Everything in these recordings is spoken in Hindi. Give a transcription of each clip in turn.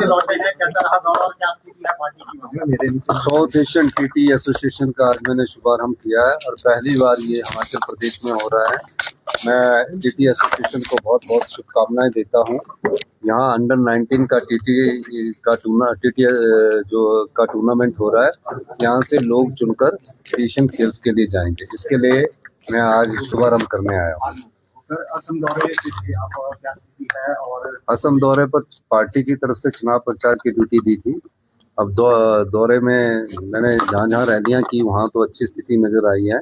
लौटे हैं, कैसा रहा दौरा और क्या स्थिति है पार्टी की? साउथ एशियन टीटी एसोसिएशन का आज मैंने शुभारंभ किया है और पहली बार ये हिमाचल प्रदेश में हो रहा है। मैं टीटी एसोसिएशन को बहुत बहुत शुभकामनाएं देता हूँ। यहाँ अंडर 19 का टीटी का टूर्नामेंट हो रहा है। यहाँ से लोग चुनकर एशियन खेल्स के लिए जाएंगे। इसके लिए मैं आज शुभारंभ करने आया हूँ। सर, असम दौरे से आप क्या स्थिति है? और असम दौरे पर पार्टी की तरफ से चुनाव प्रचार की ड्यूटी दी थी। अब दौरे में मैंने जहाँ रैलियाँ की वहाँ तो अच्छी स्थिति नजर आई है।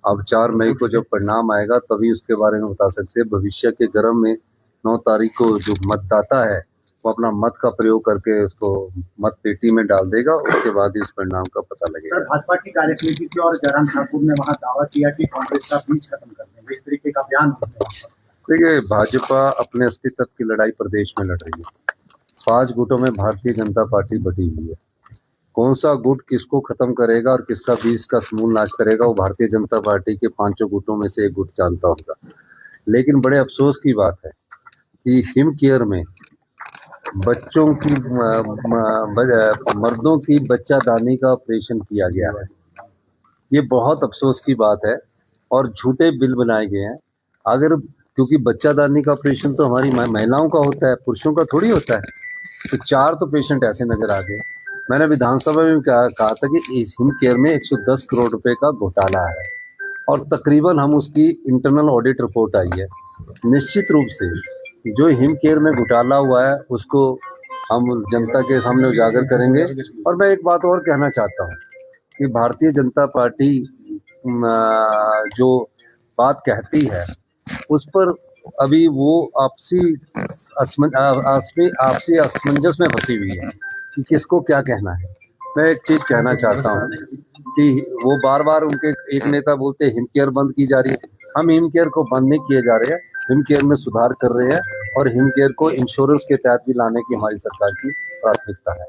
अब 4 मई को जब परिणाम आएगा तभी उसके बारे में बता सकते हैं। भविष्य के गर्म में 9 तारीख को जो मतदाता है वो अपना मत का प्रयोग करके उसको मत पेटी में डाल देगा। उसके बाद इस परिणाम का पता लगेगा। सर, भाजपा की कार्यसमिति थी और जयराम ठाकुर ने वहाँ दावा किया कि कांग्रेस का बीच खत्म कर देंगे, इस तरीके का बयान। देखिए, भाजपा अपने अस्तित्व की लड़ाई प्रदेश में लड़ रही है। 5 गुटों में भारतीय जनता पार्टी बटी हुई है। कौन सा गुट किसको खत्म करेगा और किसका बीज का समूल नाश करेगा वो भारतीय जनता पार्टी के 5 गुटों में से एक गुट जानता होगा। लेकिन बड़े अफसोस की बात है कि हिम केयर में बच्चों की मर्दों की बच्चादानी का ऑपरेशन किया गया है। ये बहुत अफसोस की बात है और झूठे बिल बनाए गए हैं। अगर क्योंकि बच्चादानी का ऑपरेशन तो हमारी महिलाओं का होता है, पुरुषों का थोड़ी होता है। तो 4 तो पेशेंट ऐसे नजर आ गए। मैंने विधानसभा में कहा था कि इस हिम केयर में 110 करोड़ रुपए का घोटाला है और तकरीबन हम उसकी इंटरनल ऑडिट रिपोर्ट आई है। निश्चित रूप से जो हिम केयर में घोटाला हुआ है उसको हम जनता के सामने उजागर करेंगे। और मैं एक बात और कहना चाहता हूँ कि भारतीय जनता पार्टी जो बात कहती है उस पर अभी वो आपसी असमंजस में फंसी हुई है कि किसको क्या कहना है। मैं एक चीज कहना चाहता हूँ कि वो बार बार उनके एक नेता बोलते हैं हिम केयर बंद की जा रही है। हम हिम केयर को बंद नहीं किए जा रहे हैं, हिम केयर में सुधार कर रहे हैं और हिम केयर को इंश्योरेंस के तहत भी लाने की हमारी सरकार की प्राथमिकता है।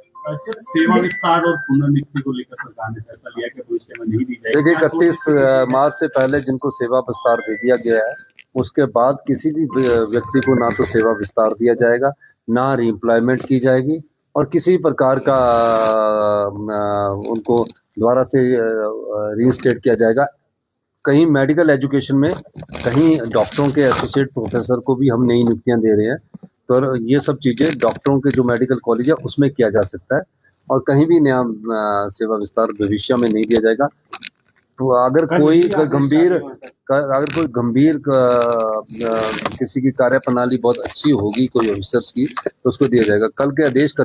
सेवा विस्तार और पुनर्नियुक्ति को लेकर सरकार ने फैसला लिया कि भविष्य में नहीं दी जाएगी। देखिए, 31 मार्च से पहले जिनको सेवा विस्तार दे दिया गया है उसके बाद किसी भी व्यक्ति को ना तो सेवा विस्तार दिया जाएगा, ना रीएम्प्लॉयमेंट की जाएगी और किसी प्रकार का उनको दोबारा से रीइंस्टेट किया जाएगा। कहीं मेडिकल एजुकेशन में कहीं डॉक्टरों के एसोसिएट प्रोफेसर को भी हम नई नियुक्तियां दे रहे हैं। तो ये सब चीज़ें डॉक्टरों के जो मेडिकल कॉलेज है उसमें किया जा सकता है और कहीं भी नया सेवा विस्तार भविष्य में नहीं दिया जाएगा। तो अगर कोई गंभीर किसी की कार्यप्रणाली बहुत अच्छी होगी कोई ऑफिसर्स की तो उसको दिया जाएगा। कल के आदेश का